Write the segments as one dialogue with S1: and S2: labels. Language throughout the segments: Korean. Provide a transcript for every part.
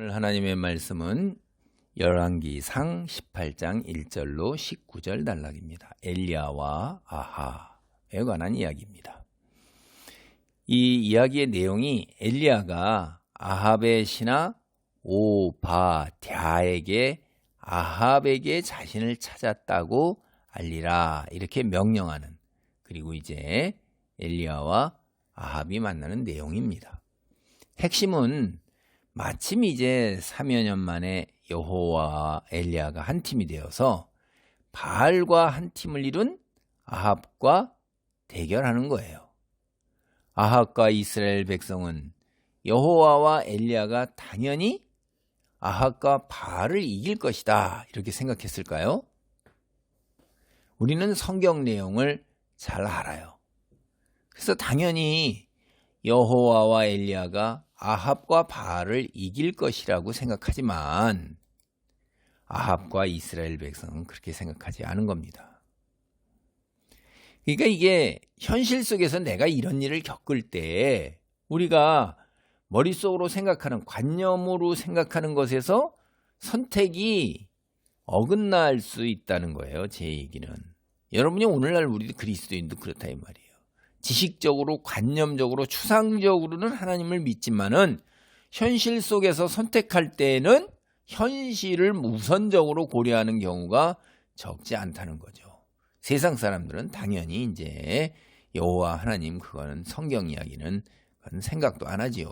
S1: 오늘 하나님의 말씀은 열왕기상 18장 1절로 19절 단락입니다. 엘리야와 아합에 관한 이야기입니다. 이 이야기의 내용이 엘리야가 아합의 신하 오바댜에게 아합에게 자신을 찾았다고 알리라 이렇게 명령하는, 그리고 이제 엘리야와 아합이 만나는 내용입니다. 핵심은 마침 이제 3여 년 만에 여호와와 엘리야가 한 팀이 되어서 바알과 한 팀을 이룬 아합과 대결하는 거예요. 아합과 이스라엘 백성은 여호와와 엘리야가 당연히 아합과 바알을 이길 것이다 이렇게 생각했을까요? 우리는 성경 내용을 잘 알아요. 그래서 당연히 여호와와 엘리야가 아합과 바알을 이길 것이라고 생각하지만 아합과 이스라엘 백성은 그렇게 생각하지 않은 겁니다. 그러니까 이게 현실 속에서 내가 이런 일을 겪을 때 우리가 머릿속으로 생각하는, 관념으로 생각하는 것에서 선택이 어긋날 수 있다는 거예요. 제 얘기는. 여러분이 오늘날 우리 그리스도인도 그렇다 이 말이에요. 지식적으로, 관념적으로, 추상적으로는 하나님을 믿지만은 현실 속에서 선택할 때에는 현실을 우선적으로 고려하는 경우가 적지 않다는 거죠. 세상 사람들은 당연히 이제 여호와 하나님, 그거는 성경 이야기는 그건 생각도 안 하지요.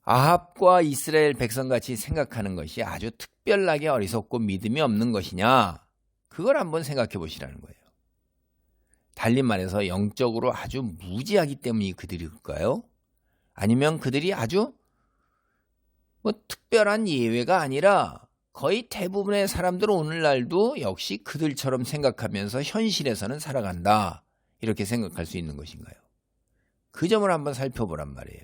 S1: 아합과 이스라엘 백성같이 생각하는 것이 아주 특별하게 어리석고 믿음이 없는 것이냐, 그걸 한번 생각해 보시라는 거예요. 달리 말해서 영적으로 아주 무지하기 때문이 그들일까요? 아니면 그들이 아주 특별한 예외가 아니라 거의 대부분의 사람들은 오늘날도 역시 그들처럼 생각하면서 현실에서는 살아간다 이렇게 생각할 수 있는 것인가요? 그 점을 한번 살펴보란 말이에요.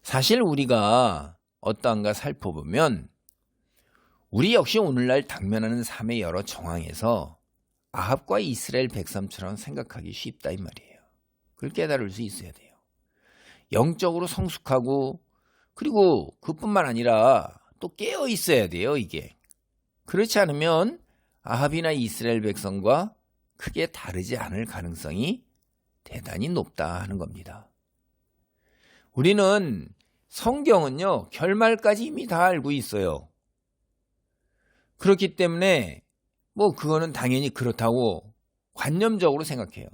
S1: 사실 우리가 어떠한가 살펴보면 우리 역시 오늘날 당면하는 삶의 여러 정황에서 아합과 이스라엘 백성처럼 생각하기 쉽다 이 말이에요. 그걸 깨달을 수 있어야 돼요. 영적으로 성숙하고, 그리고 그뿐만 아니라 또 깨어 있어야 돼요. 이게 그렇지 않으면 아합이나 이스라엘 백성과 크게 다르지 않을 가능성이 대단히 높다 하는 겁니다. 우리는 성경은요, 결말까지 이미 다 알고 있어요. 그렇기 때문에 그거는 당연히 그렇다고 관념적으로 생각해요.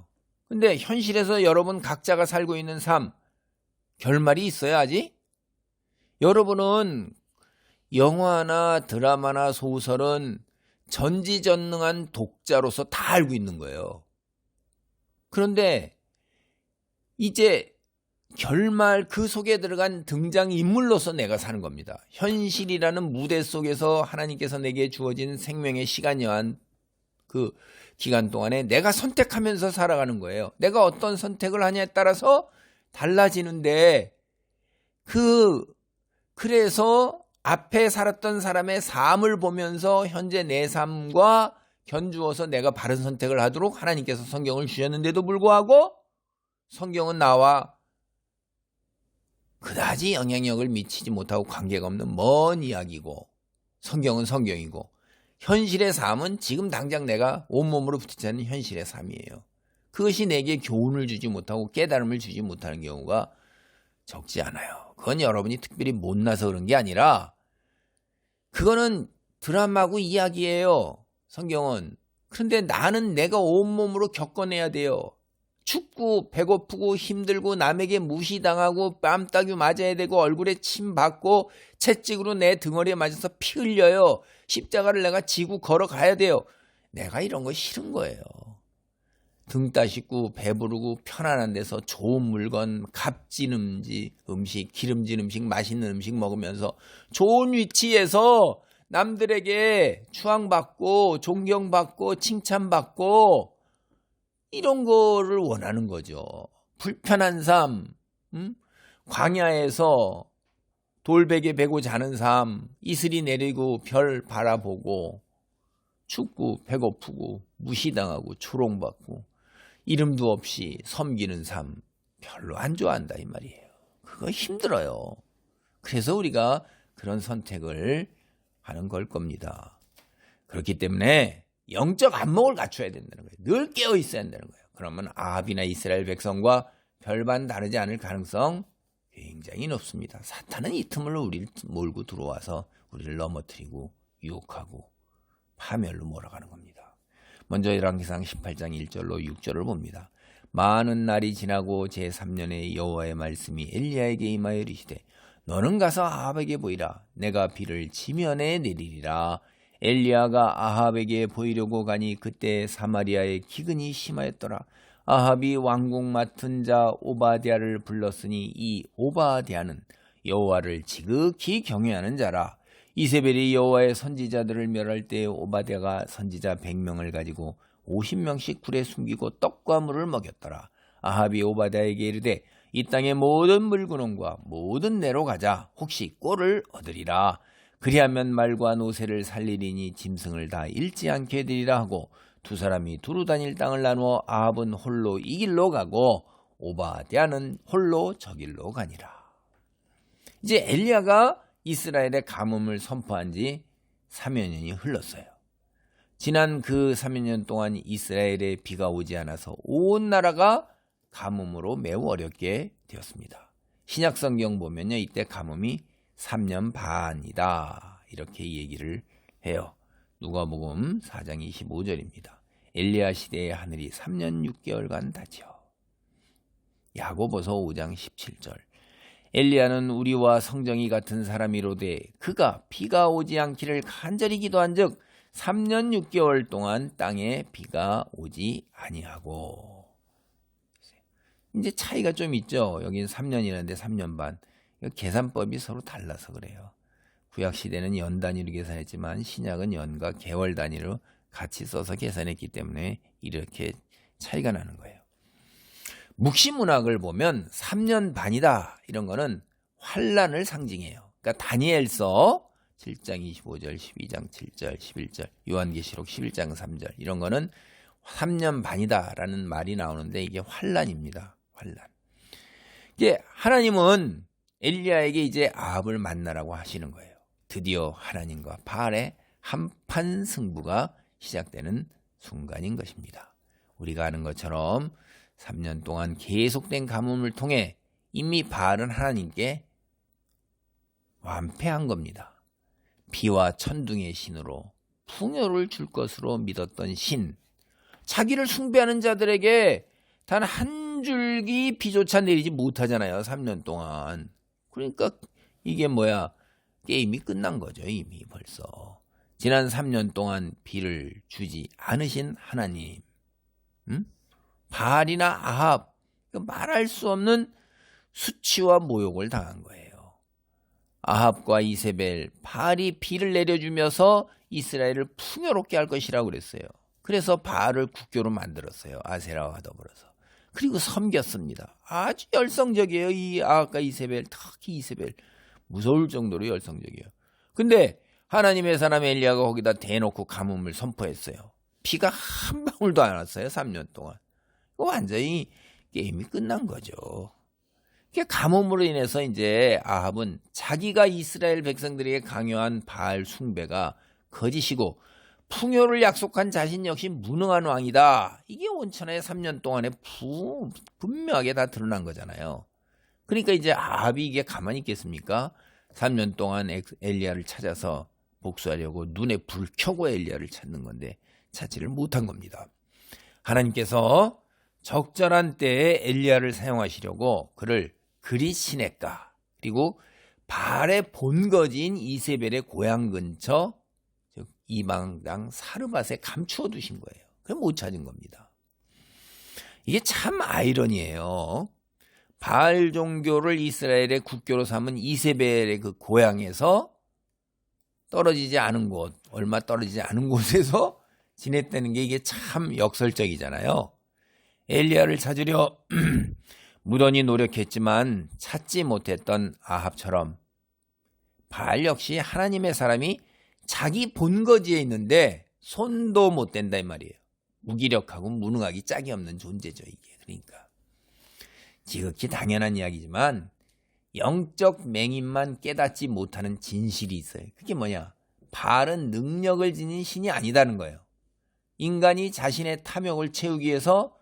S1: 근데 현실에서 여러분 각자가 살고 있는 삶, 결말이 있어야지. 여러분은 영화나 드라마나 소설은 전지전능한 독자로서 다 알고 있는 거예요. 그런데 이제 결말, 그 속에 들어간 등장인물로서 내가 사는 겁니다. 현실이라는 무대 속에서 하나님께서 내게 주어진 생명의 시간 여한 그 기간 동안에 내가 선택하면서 살아가는 거예요. 내가 어떤 선택을 하냐에 따라서 달라지는데, 그래서 앞에 살았던 사람의 삶을 보면서 현재 내 삶과 견주어서 내가 바른 선택을 하도록 하나님께서 성경을 주셨는데도 불구하고 성경은 나와 그다지 영향력을 미치지 못하고 관계가 없는 먼 이야기고, 성경은 성경이고, 현실의 삶은 지금 당장 내가 온몸으로 부딪히는 현실의 삶이에요. 그것이 내게 교훈을 주지 못하고 깨달음을 주지 못하는 경우가 적지 않아요. 그건 여러분이 특별히 못나서 그런 게 아니라 그거는 드라마고 이야기예요. 성경은. 그런데 나는 내가 온몸으로 겪어내야 돼요. 춥고 배고프고 힘들고 남에게 무시당하고 뺨따귀 맞아야 되고 얼굴에 침 받고 채찍으로 내 등허리에 맞아서 피 흘려요. 십자가를 내가 지고 걸어가야 돼요. 내가 이런 거 싫은 거예요. 등 따숩고 배부르고 편안한 데서 좋은 물건, 값진 음식, 기름진 음식, 맛있는 음식 먹으면서 좋은 위치에서 남들에게 추앙받고 존경받고 칭찬받고 이런 거를 원하는 거죠. 불편한 삶, 광야에서 돌베개 베고 자는 삶, 이슬이 내리고 별 바라보고 춥고 배고프고 무시당하고 조롱받고 이름도 없이 섬기는 삶 별로 안 좋아한다 이 말이에요. 그거 힘들어요. 그래서 우리가 그런 선택을 하는 걸 겁니다. 그렇기 때문에 영적 안목을 갖춰야 된다는 거예요. 늘 깨어 있어야 된다는 거예요. 그러면 아합이나 이스라엘 백성과 별반 다르지 않을 가능성 굉장히 높습니다. 사탄은 이 틈으로 우리를 몰고 들어와서 우리를 넘어뜨리고 유혹하고 파멸로 몰아가는 겁니다. 먼저 열왕기상 18장 1절로 6절을 봅니다. 많은 날이 지나고 제3년에 여호와의 말씀이 엘리야에게 임하여 이르시되 너는 가서 아합에게 보이라. 내가 비를 지면에 내리리라. 엘리야가 아합에게 보이려고 가니 그때 사마리아의 기근이 심하였더라. 아합이 왕궁 맡은 자 오바댜를 불렀으니 이 오바댜는 여호와를 지극히 경외하는 자라. 이세벨이 여호와의 선지자들을 멸할 때 오바댜가 선지자 100명을 가지고 50명씩 굴에 숨기고 떡과 물을 먹였더라. 아합이 오바댜에게 이르되 이 땅의 모든 물구름과 모든 내로 가자. 혹시 꼴을 얻으리라. 그리하면 말과 노새를 살리리니 짐승을 다 잃지 않게 되리라 하고 두 사람이 두루 다닐 땅을 나누어 아합은 홀로 이 길로 가고 오바댜는 홀로 저 길로 가니라. 이제 엘리야가 이스라엘의 가뭄을 선포한 지 3여 년이 흘렀어요. 지난 그 3여 년 동안 이스라엘에 비가 오지 않아서 온 나라가 가뭄으로 매우 어렵게 되었습니다. 신약성경 보면요, 이때 가뭄이 3년 반이다 이렇게 얘기를 해요. 누가복음 4장 25절입니다. 엘리야 시대의 하늘이 3년 6개월간 닫혀. 야고보서 5장 17절. 엘리야는 우리와 성정이 같은 사람이로되 그가 비가 오지 않기를 간절히 기도한즉 3년 6개월 동안 땅에 비가 오지 아니하고. 이제 차이가 좀 있죠. 여기는 3년이라는데 3년 반. 계산법이 서로 달라서 그래요. 구약 시대는 연 단위로 계산했지만 신약은 연과 개월 단위로 같이 써서 계산했기 때문에 이렇게 차이가 나는 거예요. 묵시문학을 보면 3년 반이다 이런 거는 환란을 상징해요. 그러니까 다니엘서 7장 25절, 12장 7절, 11절, 요한계시록 11장 3절 이런 거는 3년 반이다라는 말이 나오는데 이게 환란입니다. 환란. 이게 하나님은 엘리야에게 이제 아합을 만나라고 하시는 거예요. 드디어 하나님과 바알의 한판 승부가 시작되는 순간인 것입니다. 우리가 아는 것처럼 3년 동안 계속된 가뭄을 통해 이미 바알은 하나님께 완패한 겁니다. 비와 천둥의 신으로 풍요를 줄 것으로 믿었던 신, 자기를 숭배하는 자들에게 단 한 줄기 비조차 내리지 못하잖아요. 3년 동안. 그러니까 이게 뭐야? 게임이 끝난 거죠. 이미 벌써. 지난 3년 동안 비를 주지 않으신 하나님. 바알이나 아합, 말할 수 없는 수치와 모욕을 당한 거예요. 아합과 이세벨, 바알이 비를 내려주면서 이스라엘을 풍요롭게 할 것이라고 그랬어요. 그래서 바알을 국교로 만들었어요. 아세라와 더불어서. 그리고 섬겼습니다. 아주 열성적이에요. 이 아합과 이세벨, 특히 이세벨. 무서울 정도로 열성적이에요. 근데 하나님의 사람 엘리야가 거기다 대놓고 가뭄을 선포했어요. 비가 한 방울도 안 왔어요. 3년 동안. 완전히 게임이 끝난 거죠. 가뭄으로 인해서 이제 아합은 자기가 이스라엘 백성들에게 강요한 바알 숭배가 거짓이고 풍요를 약속한 자신 역시 무능한 왕이다. 이게 온천의 3년 동안에 분명하게 다 드러난 거잖아요. 그러니까 이제 아합이 이게 가만히 있겠습니까? 3년 동안 엘리야를 찾아서 복수하려고 눈에 불 켜고 엘리야를 찾는 건데 찾지를 못한 겁니다. 하나님께서 적절한 때에 엘리야를 사용하시려고 그를 그리시네가 그리고 바알의 본거지인 이세벨의 고향 근처 즉 이방 땅 사르밧에 감추어 두신 거예요. 그럼 못 찾은 겁니다. 이게 참 아이러니예요. 바알 종교를 이스라엘의 국교로 삼은 이세벨의 그 고향에서 떨어지지 않은 곳, 얼마 떨어지지 않은 곳에서 지냈다는 게 이게 참 역설적이잖아요. 엘리야를 찾으려 무던히 노력했지만 찾지 못했던 아합처럼 바알 역시 하나님의 사람이 자기 본거지에 있는데 손도 못 댄다 이 말이에요. 무기력하고 무능하기 짝이 없는 존재죠 이게. 그러니까 지극히 당연한 이야기지만 영적 맹인만 깨닫지 못하는 진실이 있어요. 그게 뭐냐? 바른 능력을 지닌 신이 아니다는 거예요. 인간이 자신의 탐욕을 채우기 위해서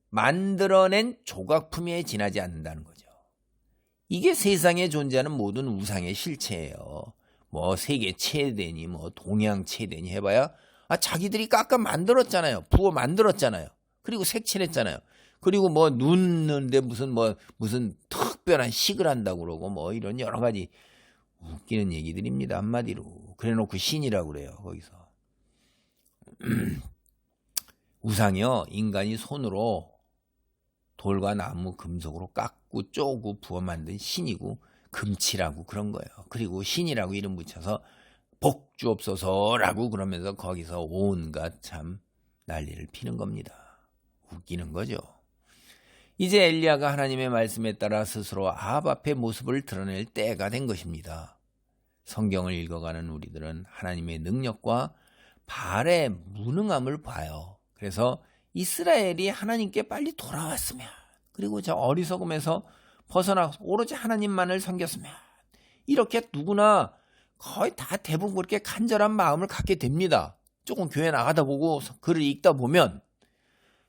S1: 만들어낸 조각품에 지나지 않는다는 거죠. 이게 세상에 존재하는 모든 우상의 실체예요. 뭐 세계 최대니 뭐 동양 최대니 해봐야 자기들이 깎아 만들었잖아요. 부어 만들었잖아요. 그리고 색칠했잖아요. 그리고 뭐 눕는데 무슨 특별한 식을 한다고 그러고 뭐 이런 여러 가지 웃기는 얘기들입니다. 한마디로. 그래놓고 신이라고 그래요. 거기서. 우상이요. 인간이 손으로 돌과 나무, 금속으로 깎고 쪼고 부어 만든 신이고 금치라고 그런 거예요. 그리고 신이라고 이름 붙여서 복 주옵소서라고 그러면서 거기서 온갖 참 난리를 피는 겁니다. 웃기는 거죠. 이제 엘리야가 하나님의 말씀에 따라 스스로 아합 앞에 모습을 드러낼 때가 된 것입니다. 성경을 읽어가는 우리들은 하나님의 능력과 바알의 무능함을 봐요. 그래서 이스라엘이 하나님께 빨리 돌아왔으면, 그리고 저 어리석음에서 벗어나 오로지 하나님만을 섬겼으면, 이렇게 누구나 거의 다 대부분 그렇게 간절한 마음을 갖게 됩니다. 조금 교회 나가다 보고 글을 읽다 보면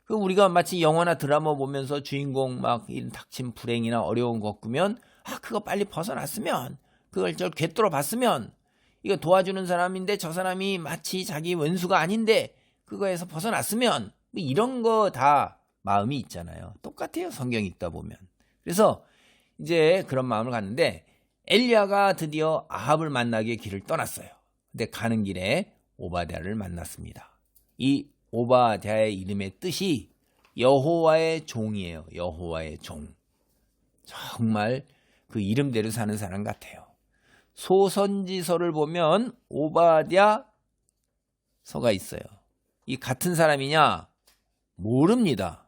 S1: 우리가 마치 영화나 드라마 보면서 주인공 막 닥친 불행이나 어려운 거 겪으면 그거 빨리 벗어났으면, 그걸 저 꿰뚫어 봤으면, 이거 도와주는 사람인데 저 사람이 마치 자기 원수가 아닌데 그거에서 벗어났으면, 이런 거 다 마음이 있잖아요. 똑같아요. 성경 읽다 보면. 그래서 이제 그런 마음을 갖는데 엘리야가 드디어 아합을 만나기에 길을 떠났어요. 근데 가는 길에 오바댜를 만났습니다. 이 오바댜의 이름의 뜻이 여호와의 종이에요. 여호와의 종. 정말 그 이름대로 사는 사람 같아요. 소선지서를 보면 오바댜서가 있어요. 이 같은 사람이냐? 모릅니다.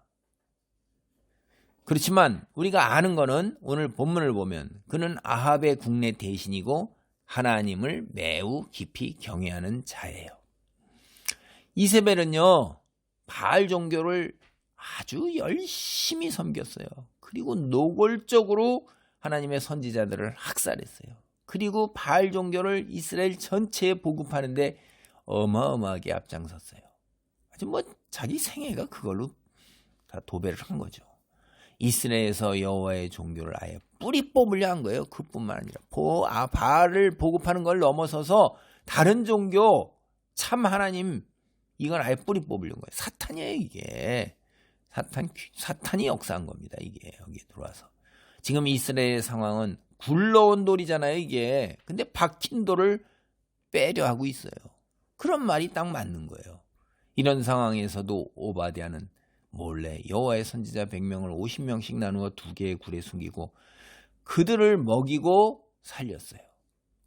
S1: 그렇지만 우리가 아는 거는 오늘 본문을 보면 그는 아합의 국내 대신이고 하나님을 매우 깊이 경외하는 자예요. 이세벨은요, 바알 종교를 아주 열심히 섬겼어요. 그리고 노골적으로 하나님의 선지자들을 학살했어요. 그리고 바알 종교를 이스라엘 전체에 보급하는데 어마어마하게 앞장섰어요. 아주 자기 생애가 그걸로 다 도배를 한 거죠. 이스라엘에서 여호와의 종교를 아예 뿌리 뽑으려 한 거예요. 그뿐만 아니라 바알을 보급하는 걸 넘어서서 다른 종교, 참 하나님, 이건 아예 뿌리 뽑으려는 거예요. 사탄이에요, 이게. 사탄이 역사한 겁니다, 이게. 여기에 들어와서. 지금 이스라엘의 상황은 굴러온 돌이잖아요, 이게. 근데 박힌 돌을 빼려 하고 있어요. 그런 말이 딱 맞는 거예요. 이런 상황에서도 오바댜는 몰래 여호와의 선지자 100명을 50명씩 나누어 2개의 굴에 숨기고 그들을 먹이고 살렸어요.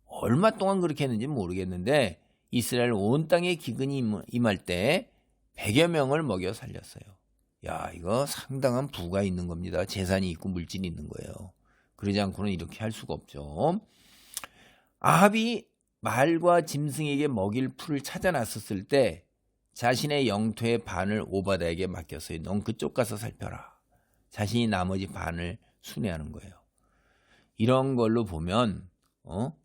S1: 얼마 동안 그렇게 했는지 모르겠는데 이스라엘 온 땅에 기근이 임할 때 100여 명을 먹여 살렸어요. 야, 이거 상당한 부가 있는 겁니다. 재산이 있고 물질이 있는 거예요. 그러지 않고는 이렇게 할 수가 없죠. 아합이 말과 짐승에게 먹일 풀을 찾아놨었을 때 자신의 영토의 반을 오바댜에게 맡겼어요. 넌 그쪽 가서 살펴라. 자신이 나머지 반을 순회하는 거예요. 이런 걸로 보면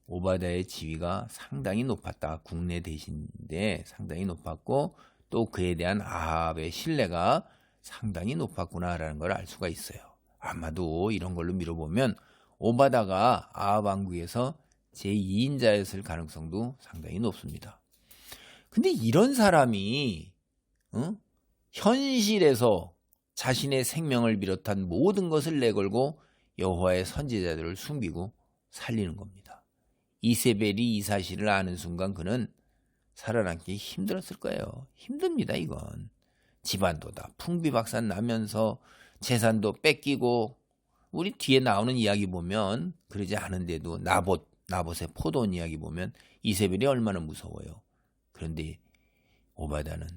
S1: 오바댜의 지위가 상당히 높았다. 국내 대신인데 상당히 높았고 또 그에 대한 아합의 신뢰가 상당히 높았구나라는 걸 알 수가 있어요. 아마도 이런 걸로 미뤄보면 오바댜가 아합 왕국에서 제2인자였을 가능성도 상당히 높습니다. 근데 이런 사람이 현실에서 자신의 생명을 비롯한 모든 것을 내걸고 여호와의 선지자들을 숨기고 살리는 겁니다. 이세벨이 이 사실을 아는 순간 그는 살아남기 힘들었을 거예요. 힘듭니다, 이건. 집안도 다 풍비박산 나면서 재산도 뺏기고 우리 뒤에 나오는 이야기 보면 그러지 않은데도 나봇의 포도원 이야기 보면 이세벨이 얼마나 무서워요. 그런데 오바댜는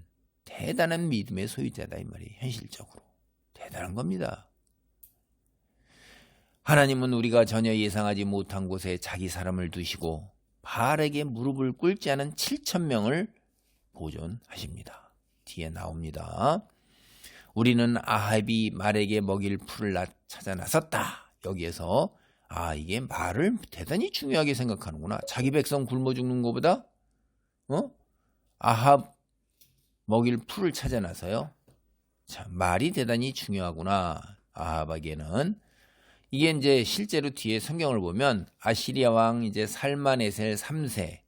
S1: 대단한 믿음의 소유자다, 이 말이에요. 현실적으로 대단한 겁니다. 하나님은 우리가 전혀 예상하지 못한 곳에 자기 사람을 두시고 바알에게 무릎을 꿇지 않은 7,000명을 보존하십니다. 뒤에 나옵니다. 우리는 아합이 말에게 먹일 풀을 찾아 나섰다. 여기에서 이게 말을 대단히 중요하게 생각하는구나. 자기 백성 굶어 죽는 것보다 아합 먹일 풀을 찾아나서요. 자, 말이 대단히 중요하구나. 아합에게는. 이게 이제 실제로 뒤에 성경을 보면 아시리아 왕 이제 살마네셀 3세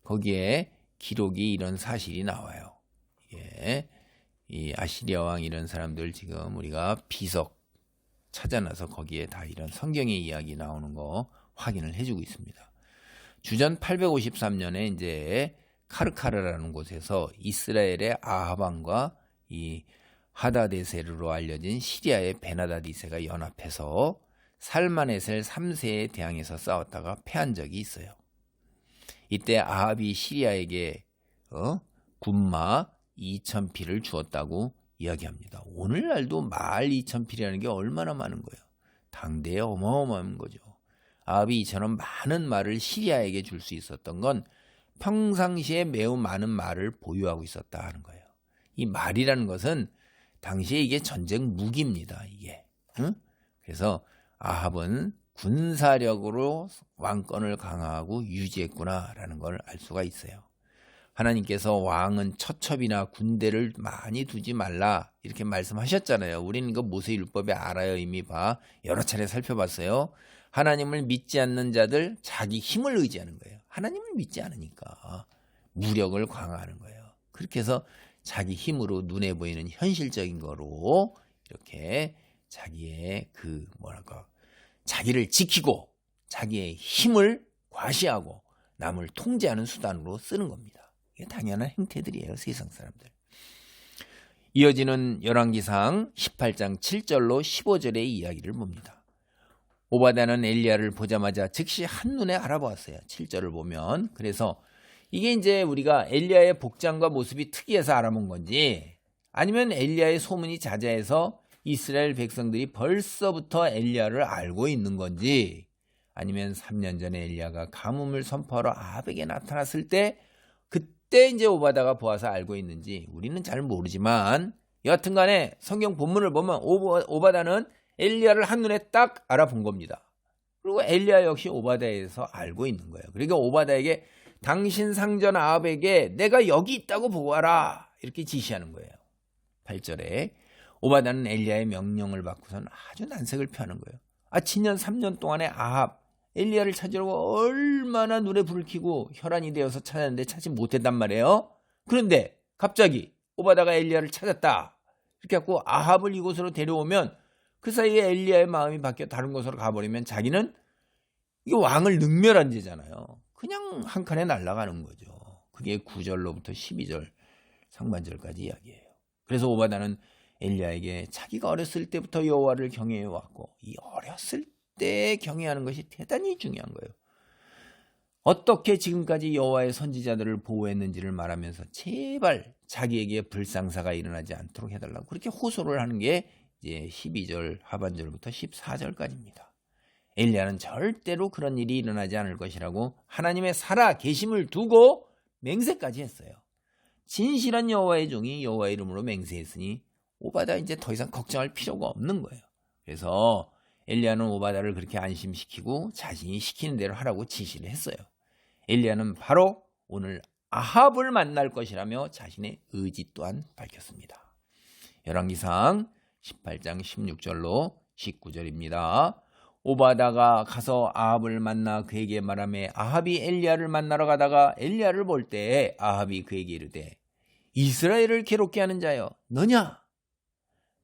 S1: 거기에 기록이 이런 사실이 나와요. 예. 이 아시리아 왕 이런 사람들 지금 우리가 비석 찾아놔서 거기에 다 이런 성경의 이야기 나오는 거 확인을 해주고 있습니다. 주전 853년에 이제 카르카르라는 곳에서 이스라엘의 아합 왕과 이 하다데세르로 알려진 시리아의 베나다디세가 연합해서 살마네셀 3세에 대항해서 싸웠다가 패한 적이 있어요. 이때 아합이 시리아에게 군마 2,000匹를 주었다고 이야기합니다. 오늘날도 말 2,000匹이라는 게 얼마나 많은 거예요. 당대에 어마어마한 거죠. 아합이 이처럼 많은 말을 시리아에게 줄 수 있었던 건 평상시에 매우 많은 말을 보유하고 있었다 하는 거예요. 이 말이라는 것은 당시에 이게 전쟁 무기입니다. 이게. 그래서 아합은 군사력으로 왕권을 강화하고 유지했구나라는 걸 알 수가 있어요. 하나님께서 왕은 처첩이나 군대를 많이 두지 말라 이렇게 말씀하셨잖아요. 우리는 그 모세율법에 알아요. 이미 여러 차례 살펴봤어요. 하나님을 믿지 않는 자들 자기 힘을 의지하는 거예요. 하나님을 믿지 않으니까 무력을 강화하는 거예요. 그렇게 해서 자기 힘으로 눈에 보이는 현실적인 거로 이렇게 자기의 자기를 지키고 자기의 힘을 과시하고 남을 통제하는 수단으로 쓰는 겁니다. 이게 당연한 행태들이에요. 세상 사람들. 이어지는 열왕기상 18장 7절로 15절의 이야기를 봅니다. 오바다는 엘리야를 보자마자 즉시 한눈에 알아보았어요. 7절을 보면. 그래서 이게 이제 우리가 엘리야의 복장과 모습이 특이해서 알아본 건지 아니면 엘리야의 소문이 자자해서 이스라엘 백성들이 벌써부터 엘리야를 알고 있는 건지 아니면 3년 전에 엘리야가 가뭄을 선포하러 아합에게 나타났을 때 그때 이제 오바다가 보아서 알고 있는지 우리는 잘 모르지만 여하튼 간에 성경 본문을 보면 오바다는 엘리야를 한눈에 딱 알아본 겁니다. 그리고 엘리야 역시 오바다에서 알고 있는 거예요. 그러니까 오바다에게 당신 상전 아합에게 내가 여기 있다고 보고 와라 이렇게 지시하는 거예요. 8절에 오바다는 엘리야의 명령을 받고선 아주 난색을 표하는 거예요. 지난 3년 동안에 아합 엘리야를 찾으려고 얼마나 눈에 불을 켜고 혈안이 되어서 찾았는데 찾지 못했단 말이에요. 그런데 갑자기 오바다가 엘리야를 찾았다. 이렇게 해서 아합을 이곳으로 데려오면 그 사이에 엘리야의 마음이 바뀌어 다른 곳으로 가버리면 자기는 이 왕을 능멸한 죄잖아요. 그냥 한 칸에 날아가는 거죠. 그게 9절로부터 12절 상반절까지 이야기예요. 그래서 오바다는 엘리야에게 자기가 어렸을 때부터 여호와를 경외해 왔고 이 어렸을 때 경외하는 것이 대단히 중요한 거예요. 어떻게 지금까지 여호와의 선지자들을 보호했는지를 말하면서 제발 자기에게 불상사가 일어나지 않도록 해달라고 그렇게 호소를 하는 게 이제 12절 하반절부터 14절까지입니다. 엘리야는 절대로 그런 일이 일어나지 않을 것이라고 하나님의 살아 계심을 두고 맹세까지 했어요. 진실한 여호와의 종이 여호와의 이름으로 맹세했으니 오바다 이제 더 이상 걱정할 필요가 없는 거예요. 그래서 엘리야는 오바다를 그렇게 안심시키고 자신이 시키는 대로 하라고 지시를 했어요. 엘리야는 바로 오늘 아합을 만날 것이라며 자신의 의지 또한 밝혔습니다. 열왕기상 18장 16절로 19절입니다. 오바다가 가서 아합을 만나 그에게 말하며 아합이 엘리야를 만나러 가다가 엘리야를 볼 때 아합이 그에게 이르되 이스라엘을 괴롭게 하는 자여 너냐?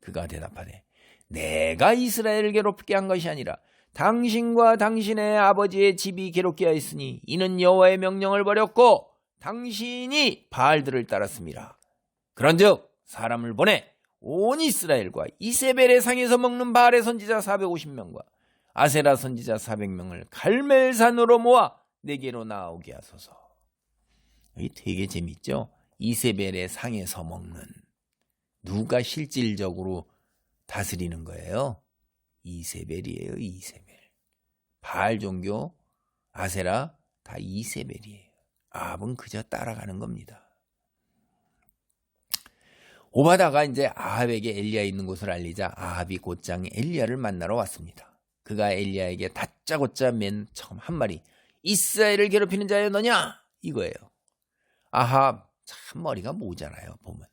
S1: 그가 대답하되 내가 이스라엘을 괴롭게 한 것이 아니라 당신과 당신의 아버지의 집이 괴롭게 하였으니 이는 여호와의 명령을 버렸고 당신이 바알들을 따랐습니다. 그런즉 사람을 보내 온 이스라엘과 이세벨의 상에서 먹는 바알의 선지자 450명과 아세라 선지자 400명을 갈멜산으로 모아 내게로 나오게 하소서. 여기 되게 재밌죠? 이세벨의 상에서 먹는 누가 실질적으로 다스리는 거예요? 이세벨이에요. 이세벨. 바알 종교, 아세라 다 이세벨이에요. 아합은 그저 따라가는 겁니다. 오바다가 이제 아합에게 엘리야 있는 곳을 알리자 아합이 곧장 엘리야를 만나러 왔습니다. 그가 엘리야에게 다짜고짜 맨 처음 한 말이 이스라엘을 괴롭히는 자여 너냐 이거예요. 아합 참 머리가 모자라요 보면.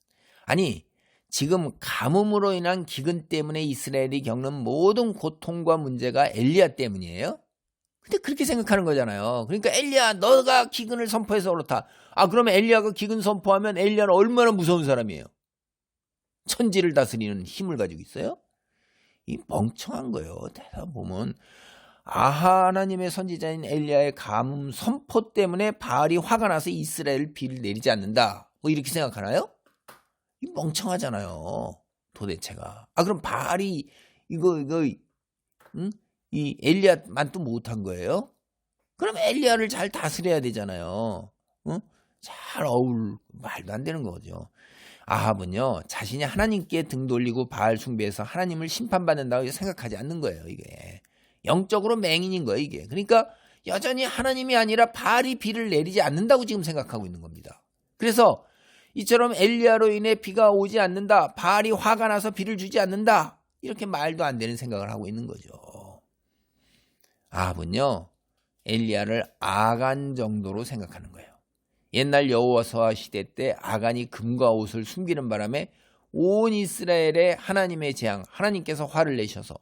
S1: 아니 지금 가뭄으로 인한 기근 때문에 이스라엘이 겪는 모든 고통과 문제가 엘리야 때문이에요. 근데 그렇게 생각하는 거잖아요. 그러니까 엘리야 너가 기근을 선포해서 그렇다. 아 그러면 엘리야가 기근 선포하면 엘리야는 얼마나 무서운 사람이에요. 천지를 다스리는 힘을 가지고 있어요. 이 멍청한 거예요. 대다 보면 하나님의 선지자인 엘리야의 가뭄 선포 때문에 바알이 화가 나서 이스라엘 비를 내리지 않는다. 뭐 이렇게 생각하나요? 이 멍청하잖아요. 도대체가. 아 그럼 바알이 이거 응? 이 엘리야만 또 못한 거예요? 그럼 엘리야를 잘 다스려야 되잖아요. 응? 잘 말도 안 되는 거죠. 아합은요 자신이 하나님께 등 돌리고 바알 숭배해서 하나님을 심판받는다고 생각하지 않는 거예요. 이게 영적으로 맹인인 거예요. 이게 그러니까 여전히 하나님이 아니라 바알이 비를 내리지 않는다고 지금 생각하고 있는 겁니다. 그래서 이처럼 엘리야로 인해 비가 오지 않는다, 바알이 화가 나서 비를 주지 않는다, 이렇게 말도 안 되는 생각을 하고 있는 거죠. 아합은요 엘리야를 아간 정도로 생각하는 거예요. 옛날 여호수아 시대 때 아간이 금과 옷을 숨기는 바람에 온 이스라엘에 하나님의 재앙, 하나님께서 화를 내셔서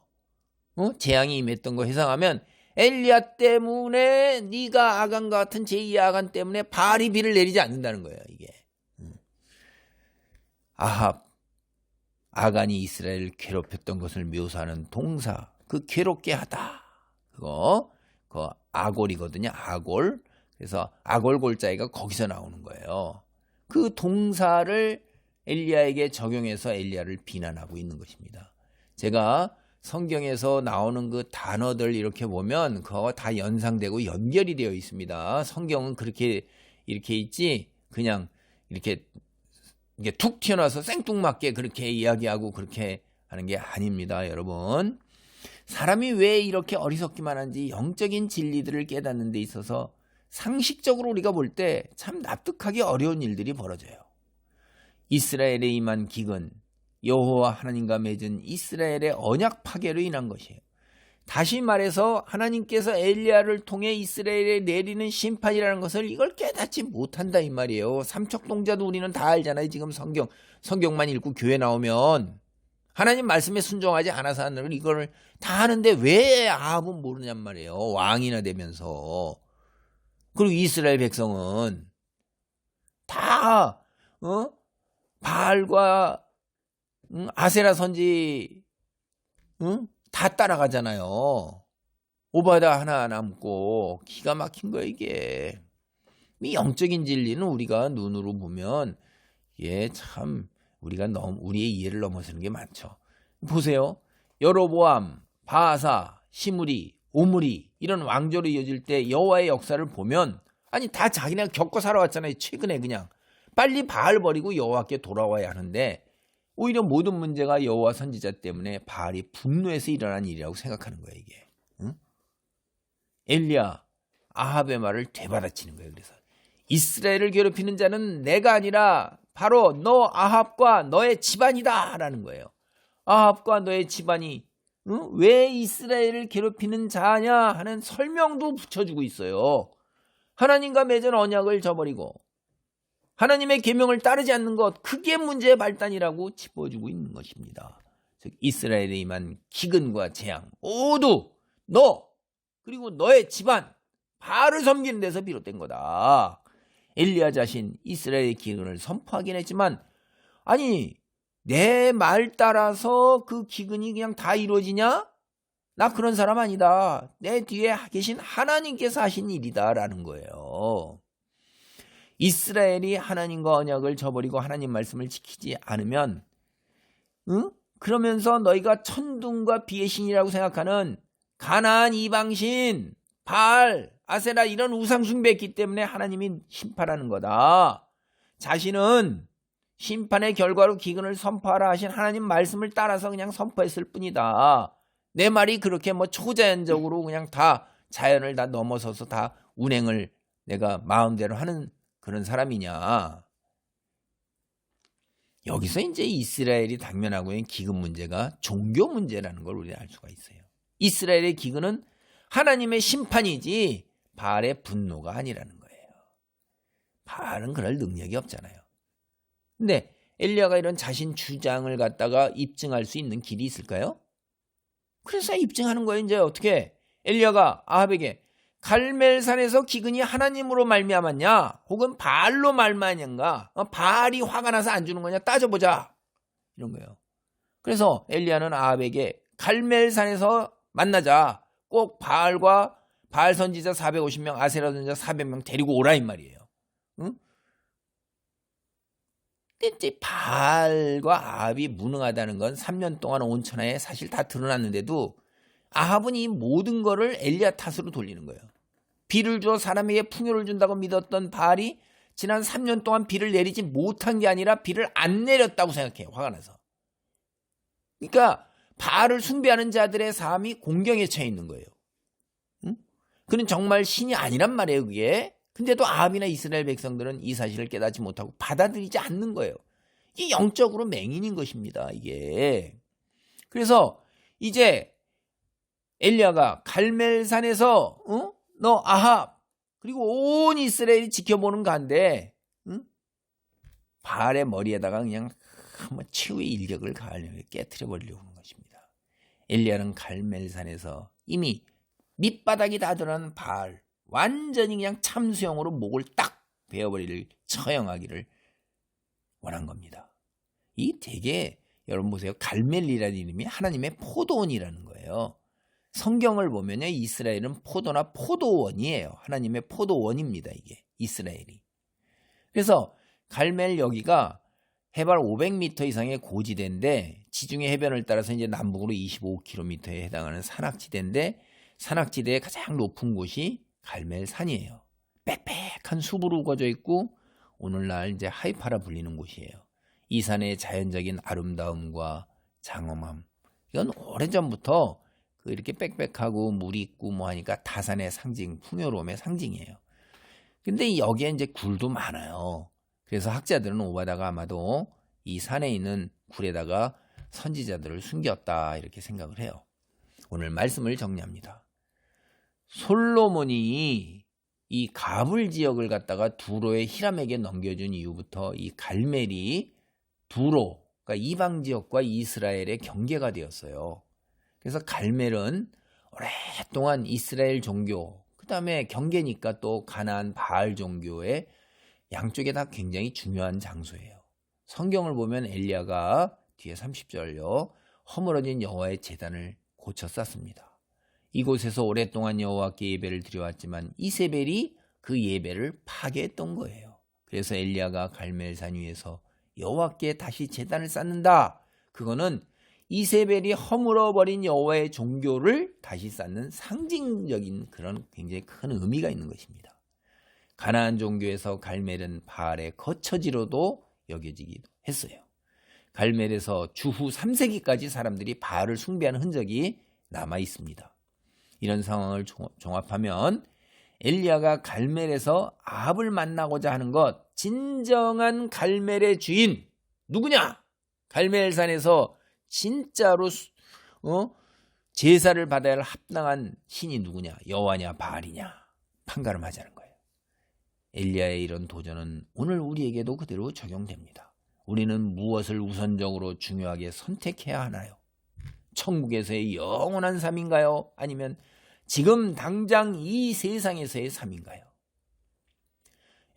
S1: 재앙이 임했던 거 회상하면 엘리야 때문에 네가 아간과 같은 제2의 아간 때문에 바알이 비를 내리지 않는다는 거예요. 이게 아간이 이스라엘을 괴롭혔던 것을 묘사하는 동사, 그 괴롭게 하다, 그거 아골이거든요. 아골. 그래서 아골골자이가 거기서 나오는 거예요. 그 동사를 엘리야에게 적용해서 엘리야를 비난하고 있는 것입니다. 제가 성경에서 나오는 그 단어들 이렇게 보면 그거 다 연상되고 연결이 되어 있습니다. 성경은 그렇게 이렇게 있지 그냥 이렇게 툭 튀어나와서 생뚱맞게 그렇게 이야기하고 그렇게 하는 게 아닙니다. 여러분. 사람이 왜 이렇게 어리석기만 한지 영적인 진리들을 깨닫는 데 있어서 상식적으로 우리가 볼 때 참 납득하기 어려운 일들이 벌어져요. 이스라엘에 임한 기근, 여호와 하나님과 맺은 이스라엘의 언약 파괴로 인한 것이에요. 다시 말해서 하나님께서 엘리야를 통해 이스라엘에 내리는 심판이라는 것을 이걸 깨닫지 못한다 이 말이에요. 삼척동자도 우리는 다 알잖아요. 지금 성경만 읽고 교회 나오면 하나님 말씀에 순종하지 않아서 하는 이걸 다 하는데 왜 아합은 모르냔 말이에요. 왕이나 되면서. 그리고 이스라엘 백성은 다 바알과 아세라 선지 다 따라가잖아요. 오바다 하나 남고 기가 막힌 거야 이게. 이 영적인 진리는 우리가 눈으로 보면 참 우리가 우리의 이해를 넘어서는 게 많죠. 보세요. 여로보암, 바하사, 시므리, 오므리 이런 왕조로 이어질 때 여호와의 역사를 보면 아니 다 자기네가 겪고 살아왔잖아요. 최근에 그냥 빨리 바알 버리고 여호와께 돌아와야 하는데 오히려 모든 문제가 여호와 선지자 때문에 바알이 분노해서 일어난 일이라고 생각하는 거예요. 이게. 응? 엘리야 아합의 말을 되받아치는 거예요. 그래서 이스라엘을 괴롭히는 자는 내가 아니라 바로 너 아합과 너의 집안이다 라는 거예요. 아합과 너의 집안이 왜 이스라엘을 괴롭히는 자냐 하는 설명도 붙여주고 있어요. 하나님과 맺은 언약을 저버리고 하나님의 계명을 따르지 않는 것, 그게 문제의 발단이라고 짚어주고 있는 것입니다. 즉 이스라엘에 임한 기근과 재앙 모두 너 그리고 너의 집안 바알을 섬기는 데서 비롯된 거다. 엘리야 자신 이스라엘의 기근을 선포하긴 했지만 아니 내 말 따라서 그 기근이 그냥 다 이루어지냐? 나 그런 사람 아니다. 내 뒤에 계신 하나님께서 하신 일이다 라는 거예요. 이스라엘이 하나님과 언약을 저버리고 하나님 말씀을 지키지 않으면 그러면서 너희가 천둥과 비의 신이라고 생각하는 가나안 이방신, 바알, 아세라 이런 우상 숭배했기 때문에 하나님이 심판하는 거다. 자신은 심판의 결과로 기근을 선포하라 하신 하나님 말씀을 따라서 그냥 선포했을 뿐이다. 내 말이 그렇게 초자연적으로 그냥 다 자연을 다 넘어서서 다 운행을 내가 마음대로 하는 그런 사람이냐. 여기서 이제 이스라엘이 당면하고 있는 기근 문제가 종교 문제라는 걸 우리가 알 수가 있어요. 이스라엘의 기근은 하나님의 심판이지 바알의 분노가 아니라는 거예요. 바알은 그럴 능력이 없잖아요. 근데 엘리야가 이런 자신 주장을 갖다가 입증할 수 있는 길이 있을까요? 그래서 입증하는 거예요. 이제 어떻게 엘리야가 아합에게 갈멜산에서 기근이 하나님으로 말미암았냐 혹은 바알로 말미암았냐, 바알이 화가 나서 안 주는 거냐 따져보자, 이런 거예요. 그래서 엘리야는 아합에게 갈멜산에서 만나자, 꼭 바알과 바알 선지자 450명, 아세라 선지자 400명 데리고 오라 이 말이에요. 응? 근데 바알과 아합이 무능하다는 건 3년 동안 온 천하에 사실 다 드러났는데도 아합은 이 모든 거를 엘리야 탓으로 돌리는 거예요. 비를 주어 사람에게 풍요를 준다고 믿었던 바알이 지난 3년 동안 비를 내리지 못한 게 아니라 비를 안 내렸다고 생각해요. 화가 나서. 그러니까 바알을 숭배하는 자들의 삶이 공경에 처해 있는 거예요. 응? 그는 정말 신이 아니란 말이에요, 그게. 근데도 아합이나 이스라엘 백성들은 이 사실을 깨닫지 못하고 받아들이지 않는 거예요. 이게 영적으로 맹인인 것입니다, 이게. 그래서 이제 엘리야가 갈멜산에서 너 아합 그리고 온 이스라엘이 지켜보는 가운데 바알의 머리에다가 그냥 한번 최후의 일격을 가하려고 깨트려 버리려고 하는 것입니다. 엘리야는 갈멜산에서 이미 밑바닥이 다 드러난 바알, 완전히 그냥 참수형으로 목을 딱 베어버리를 처형하기를 원한 겁니다. 이 되게 여러분 보세요. 갈멜이라는 이름이 하나님의 포도원이라는 거예요. 성경을 보면요, 이스라엘은 포도나 포도원이에요. 하나님의 포도원입니다, 이게 이스라엘이. 그래서 갈멜 여기가 해발 500m 이상의 고지대인데 지중해 해변을 따라서 이제 남북으로 25km에 해당하는 산악지대인데 산악지대의 가장 높은 곳이 갈멜산이에요. 빽빽한 숲으로 우거져 있고 오늘날 이제 하이파라 불리는 곳이에요. 이 산의 자연적인 아름다움과 장엄함, 이건 오래전부터 이렇게 빽빽하고 물이 있고 뭐 하니까 다산의 상징, 풍요로움의 상징이에요. 근데 여기에 이제 굴도 많아요. 그래서 학자들은 오바다가 아마도 이 산에 있는 굴에다가 선지자들을 숨겼다 이렇게 생각을 해요. 오늘 말씀을 정리합니다. 솔로몬이 이 가불 지역을 갖다가 두로의 히람에게 넘겨준 이후부터 이 갈멜이 두로, 그러니까 이방 지역과 이스라엘의 경계가 되었어요. 그래서 갈멜은 오랫동안 이스라엘 종교, 그 다음에 경계니까 또 가나안 바알 종교의 양쪽에 다 굉장히 중요한 장소예요. 성경을 보면 엘리야가 뒤에 30절요. 허물어진 여호와의 제단을 고쳐 쌓습니다. 이곳에서 오랫동안 여호와께 예배를 드려왔지만 이세벨이 그 예배를 파괴했던 거예요. 그래서 엘리야가 갈멜산 위에서 여호와께 다시 제단을 쌓는다. 그거는 이세벨이 허물어버린 여호와의 종교를 다시 쌓는 상징적인 그런 굉장히 큰 의미가 있는 것입니다. 가나안 종교에서 갈멜은 바알의 거처지로도 여겨지기도 했어요. 갈멜에서 주후 3세기까지 사람들이 바알을 숭배하는 흔적이 남아 있습니다. 이런 상황을 종합하면 엘리야가 갈멜에서 아합을 만나고자 하는 것, 진정한 갈멜의 주인 누구냐? 갈멜산에서 진짜로 제사를 받아야 할 합당한 신이 누구냐? 여호와냐 바알이냐? 판가름하자는 거예요. 엘리야의 이런 도전은 오늘 우리에게도 그대로 적용됩니다. 우리는 무엇을 우선적으로 중요하게 선택해야 하나요? 천국에서의 영원한 삶인가요? 아니면 지금 당장 이 세상에서의 삶인가요?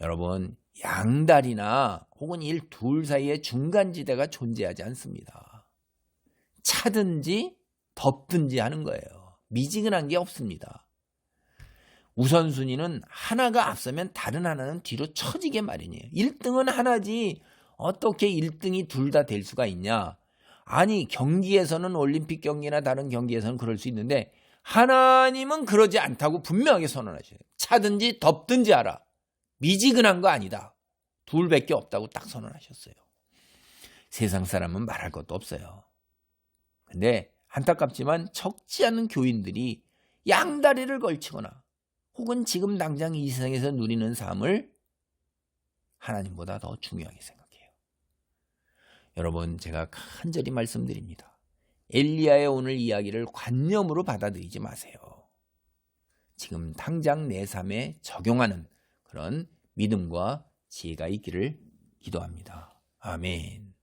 S1: 여러분, 양다리나 혹은 둘 사이의 중간지대가 존재하지 않습니다. 차든지 덮든지 하는 거예요. 미지근한 게 없습니다. 우선순위는 하나가 앞서면 다른 하나는 뒤로 처지게 마련이에요. 1등은 하나지 어떻게 1등이 둘 다 될 수가 있냐? 아니, 경기에서는 올림픽 경기나 다른 경기에서는 그럴 수 있는데 하나님은 그러지 않다고 분명하게 선언하셔요. 차든지 덮든지 하라. 미지근한 거 아니다. 둘밖에 없다고 딱 선언하셨어요. 세상 사람은 말할 것도 없어요. 근데 안타깝지만 적지 않은 교인들이 양다리를 걸치거나 혹은 지금 당장 이 세상에서 누리는 삶을 하나님보다 더 중요하게 생각해요. 여러분, 제가 간절히 말씀드립니다. 엘리야의 오늘 이야기를 관념으로 받아들이지 마세요. 지금 당장 내 삶에 적용하는 그런 믿음과 지혜가 있기를 기도합니다. 아멘.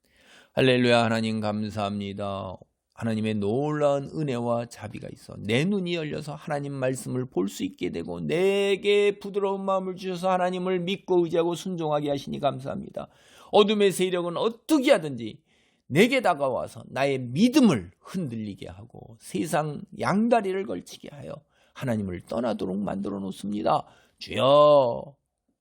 S1: 할렐루야. 하나님 감사합니다. 하나님의 놀라운 은혜와 자비가 있어 내 눈이 열려서 하나님 말씀을 볼 수 있게 되고 내게 부드러운 마음을 주셔서 하나님을 믿고 의지하고 순종하게 하시니 감사합니다. 어둠의 세력은 어떻게 하든지 내게 다가와서 나의 믿음을 흔들리게 하고 세상 양다리를 걸치게 하여 하나님을 떠나도록 만들어 놓습니다. 주여,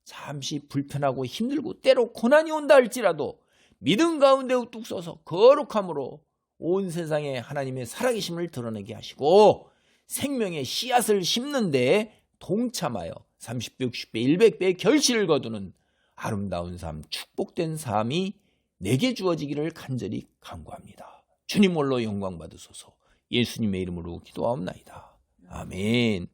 S1: 잠시 불편하고 힘들고 때로 고난이 온다 할지라도 믿음 가운데 우뚝 서서 거룩함으로 온 세상에 하나님의 살아계심을 드러내게 하시고 생명의 씨앗을 심는 데에 동참하여 30배, 60배, 100배의 결실을 거두는 아름다운 삶, 축복된 삶이 내게 주어지기를 간절히 간구합니다. 주님 홀로 영광 받으소서. 예수님의 이름으로 기도하옵나이다. 아멘.